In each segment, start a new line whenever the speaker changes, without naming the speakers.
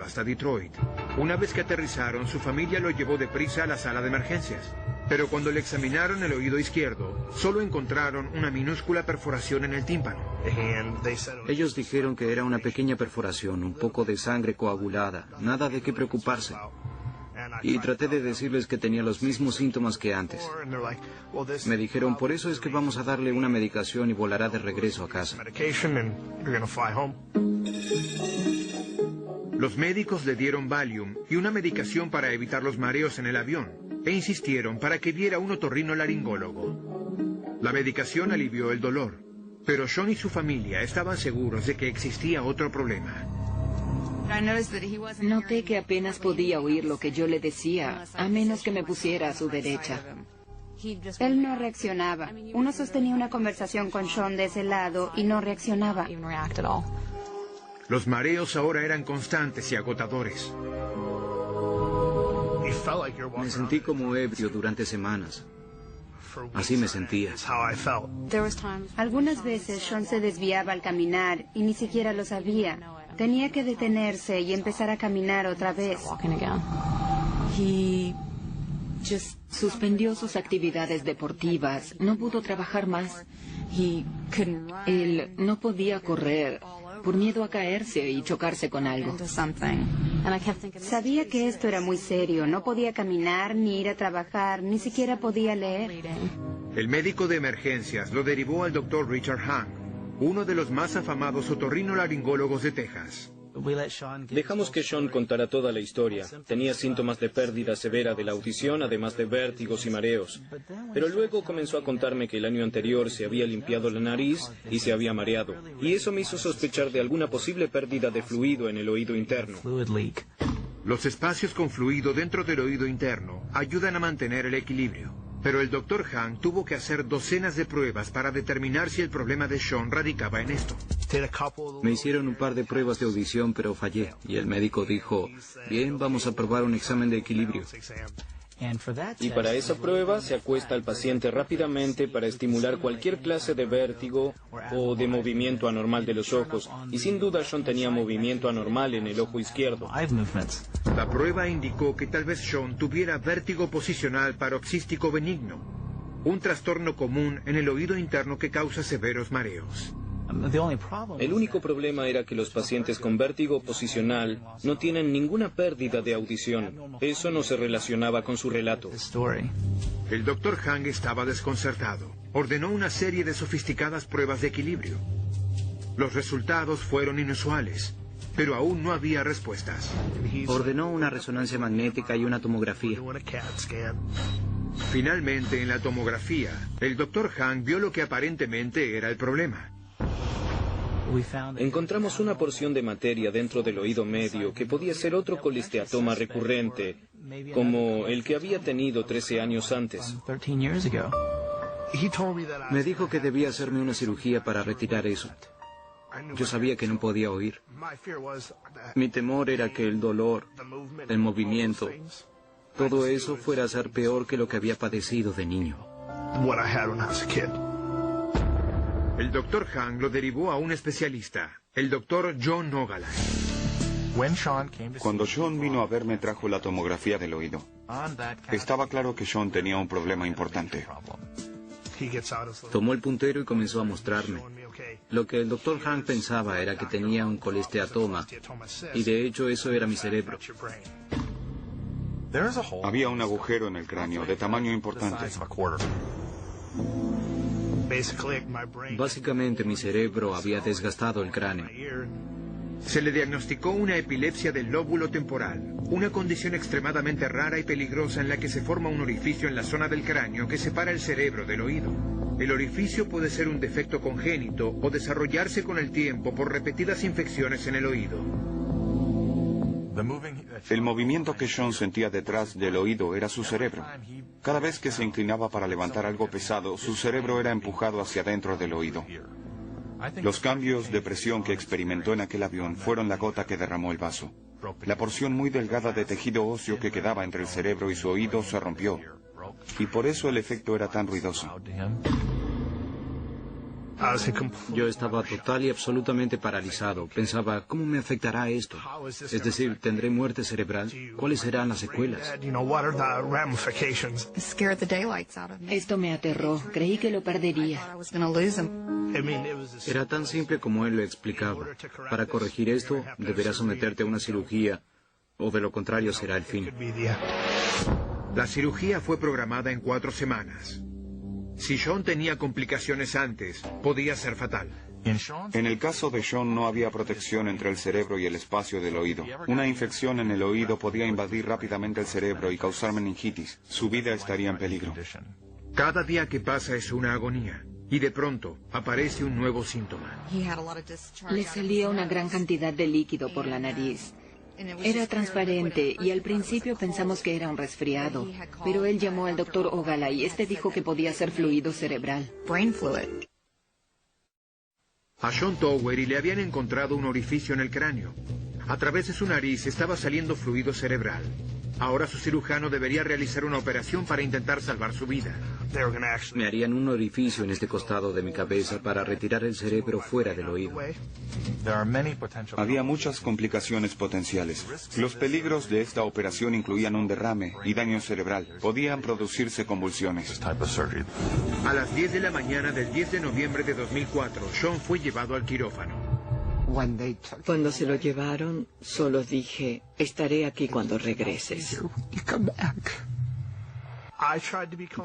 hasta Detroit. Una vez que aterrizaron, su familia lo llevó deprisa a la sala de emergencias. Pero cuando le examinaron el oído izquierdo, solo encontraron una minúscula perforación en el tímpano.
Ellos dijeron que era una pequeña perforación, un poco de sangre coagulada, nada de qué preocuparse. Y traté de decirles que tenía los mismos síntomas que antes. Me dijeron, por eso es que vamos a darle una medicación y volará de regreso a casa.
Los médicos le dieron Valium y una medicación para evitar los mareos en el avión, e insistieron para que viera un otorrinolaringólogo. La medicación alivió el dolor, pero Sean y su familia estaban seguros de que existía otro problema.
Noté que apenas podía oír lo que yo le decía, a menos que me pusiera a su derecha.
Él no reaccionaba. Uno sostenía una conversación con Sean de ese lado y no reaccionaba.
Los mareos ahora eran constantes y agotadores.
Me sentí como ebrio durante semanas. Así me sentía.
Algunas veces Sean se desviaba al caminar y ni siquiera lo sabía. Tenía que detenerse y empezar a caminar otra vez.
Suspendió sus actividades deportivas, no pudo trabajar más. Él no podía correr por miedo a caerse y chocarse con algo.
Sabía que esto era muy serio. No podía caminar, ni ir a trabajar, ni siquiera podía leer.
El médico de emergencias lo derivó al Dr. Richard Hang, uno de los más afamados otorrinolaringólogos de Texas.
Dejamos que Sean contara toda la historia. Tenía síntomas de pérdida severa de la audición, además de vértigos y mareos. Pero luego comenzó a contarme que el año anterior se había limpiado la nariz y se había mareado. Y eso me hizo sospechar de alguna posible pérdida de fluido en el oído interno.
Los espacios con fluido dentro del oído interno ayudan a mantener el equilibrio. Pero el Dr. Hang tuvo que hacer docenas de pruebas para determinar si el problema de Sean radicaba en esto.
Me hicieron un par de pruebas de audición, pero fallé. Y el médico dijo, bien, vamos a probar un examen de equilibrio. Y para esa prueba se acuesta al paciente rápidamente para estimular cualquier clase de vértigo o de movimiento anormal de los ojos. Y sin duda Sean tenía movimiento anormal en el ojo izquierdo.
La prueba indicó que tal vez Sean tuviera vértigo posicional paroxístico benigno, un trastorno común en el oído interno que causa severos mareos.
El único problema era que los pacientes con vértigo posicional no tienen ninguna pérdida de audición. Eso no se relacionaba con su relato.
El Dr. Hang estaba desconcertado. Ordenó una serie de sofisticadas pruebas de equilibrio. Los resultados fueron inusuales, pero aún no había respuestas.
Ordenó una resonancia magnética y una tomografía.
Finalmente, en la tomografía, el Dr. Hang vio lo que aparentemente era el problema.
Encontramos una porción de materia dentro del oído medio que podía ser otro colesteatoma recurrente, como el que había tenido 13 años antes. Me dijo que debía hacerme una cirugía para retirar eso. Yo sabía que no podía oír. Mi temor era que el dolor, el movimiento, todo eso fuera a ser peor que lo que había padecido de niño.
El Dr. Hang lo derivó a un especialista, el Dr. John Nogala.
Cuando Sean vino a verme trajo la tomografía del oído. Estaba claro que Sean tenía un problema importante.
Tomó el puntero y comenzó a mostrarme. Lo que el Dr. Hang pensaba era que tenía un colesteatoma, y de hecho eso era mi cerebro.
Había un agujero en el cráneo de tamaño importante.
Básicamente mi cerebro había desgastado el cráneo.
Se le diagnosticó una epilepsia del lóbulo temporal, una condición extremadamente rara y peligrosa en la que se forma un orificio en la zona del cráneo que separa el cerebro del oído. El orificio puede ser un defecto congénito o desarrollarse con el tiempo por repetidas infecciones en el oído.
El movimiento que Sean sentía detrás del oído era su cerebro. Cada vez que se inclinaba para levantar algo pesado, su cerebro era empujado hacia adentro del oído. Los cambios de presión que experimentó en aquel avión fueron la gota que derramó el vaso. La porción muy delgada de tejido óseo que quedaba entre el cerebro y su oído se rompió. Y por eso el efecto era tan ruidoso.
Yo estaba total y absolutamente paralizado. Pensaba, ¿cómo me afectará esto? Es decir, ¿tendré muerte cerebral? ¿Cuáles serán las secuelas?
Esto me aterró. Creí que lo perdería.
Era tan simple como él lo explicaba. Para corregir esto, deberás someterte a una cirugía, o de lo contrario será el fin.
La cirugía fue programada en 4 semanas. Si Sean tenía complicaciones antes, podía ser fatal.
En el caso de Sean no había protección entre el cerebro y el espacio del oído. Una infección en el oído podía invadir rápidamente el cerebro y causar meningitis. Su vida estaría en peligro.
Cada día que pasa es una agonía. Y de pronto aparece un nuevo síntoma.
Le salía una gran cantidad de líquido por la nariz. Era transparente y al principio pensamos que era un resfriado, pero él llamó al doctor Ogala y este dijo que podía ser fluido cerebral.
A Sean Towery le habían encontrado un orificio en el cráneo. A través de su nariz estaba saliendo fluido cerebral. Ahora su cirujano debería realizar una operación para intentar salvar su vida.
Me harían un orificio en este costado de mi cabeza para retirar el cerebro fuera del oído.
Había muchas complicaciones potenciales. Los peligros de esta operación incluían un derrame y daño cerebral. Podían producirse convulsiones.
A las 10 de la mañana del 10 de noviembre de 2004, Sean fue llevado al quirófano.
Cuando se lo llevaron, solo dije, estaré aquí cuando regreses.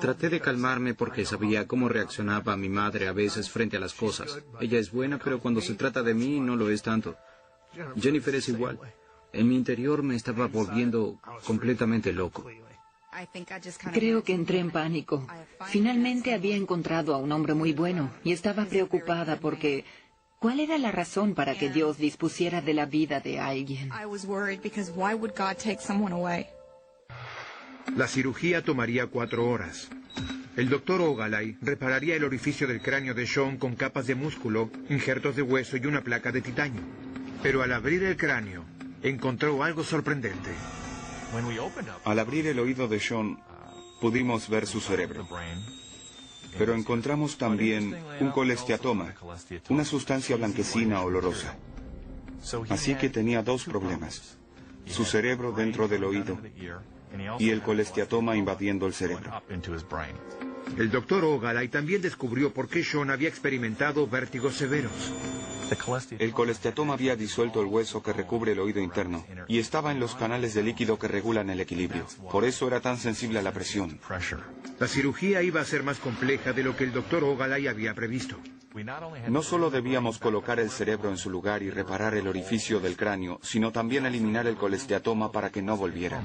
Traté de calmarme porque sabía cómo reaccionaba mi madre a veces frente a las cosas. Ella es buena, pero cuando se trata de mí no lo es tanto. Jennifer es igual. En mi interior me estaba volviendo completamente loco.
Creo que entré en pánico. Finalmente había encontrado a un hombre muy bueno y estaba preocupada porque... ¿cuál era la razón para que Dios dispusiera de la vida de alguien?
La cirugía tomaría 4 horas. El doctor Ogalay repararía el orificio del cráneo de Sean con capas de músculo, injertos de hueso y una placa de titanio. Pero al abrir el cráneo, encontró algo sorprendente.
Al abrir el oído de Sean, pudimos ver su cerebro. Pero encontramos también un colesteatoma, una sustancia blanquecina olorosa. Así que tenía 2 problemas: su cerebro dentro del oído y el colesteatoma invadiendo el cerebro.
El doctor Ogalay también descubrió por qué Sean había experimentado vértigos severos.
El colesteatoma había disuelto el hueso que recubre el oído interno y estaba en los canales de líquido que regulan el equilibrio. Por eso era tan sensible a la presión.
La cirugía iba a ser más compleja de lo que el doctor Ogalay había previsto.
No solo debíamos colocar el cerebro en su lugar y reparar el orificio del cráneo, sino también eliminar el colesteatoma para que no volviera.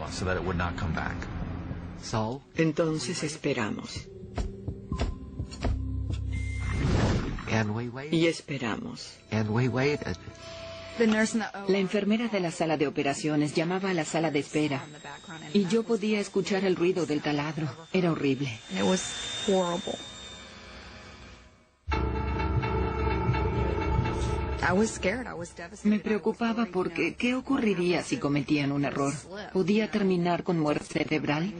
Entonces esperamos. Y esperamos.
La enfermera de la sala de operaciones llamaba a la sala de espera y yo podía escuchar el ruido del taladro. Era horrible. Me preocupaba porque ¿qué ocurriría si cometían un error? ¿Podía terminar con muerte cerebral?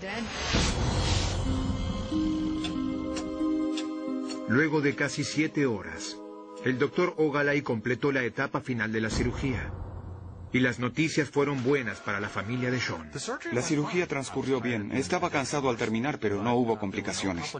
Luego de casi 7 horas, el doctor Ogalay completó la etapa final de la cirugía. Y las noticias fueron buenas para la familia de Sean.
La cirugía transcurrió bien. Estaba cansado al terminar, pero no hubo complicaciones.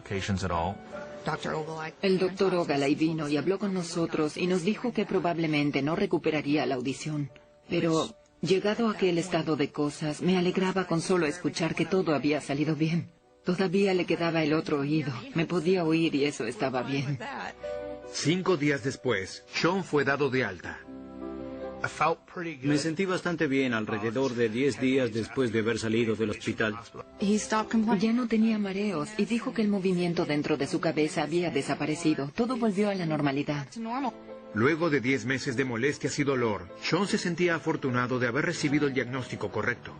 El doctor Ogalay vino y habló con nosotros y nos dijo que probablemente no recuperaría la audición. Pero, llegado a aquel estado de cosas, me alegraba con solo escuchar que todo había salido bien. Todavía le quedaba el otro oído. Me podía oír y eso estaba bien.
5 días después, Sean fue dado de alta.
Me sentí bastante bien alrededor de 10 días después de haber salido del hospital.
Ya no tenía mareos y dijo que el movimiento dentro de su cabeza había desaparecido. Todo volvió a la normalidad.
Luego de 10 meses de molestias y dolor, Sean se sentía afortunado de haber recibido el diagnóstico correcto.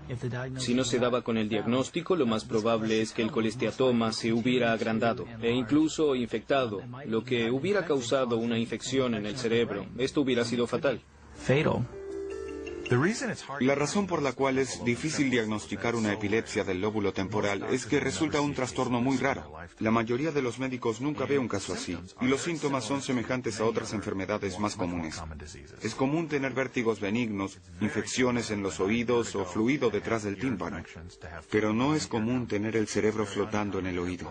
Si no se daba con el diagnóstico, lo más probable es que el colesteatoma se hubiera agrandado e incluso infectado, lo que hubiera causado una infección en el cerebro. Esto hubiera sido fatal.
La razón por la cual es difícil diagnosticar una epilepsia del lóbulo temporal es que resulta un trastorno muy raro. La mayoría de los médicos nunca ve un caso así, y los síntomas son semejantes a otras enfermedades más comunes. Es común tener vértigos benignos, infecciones en los oídos o fluido detrás del tímpano, pero no es común tener el cerebro flotando en el oído.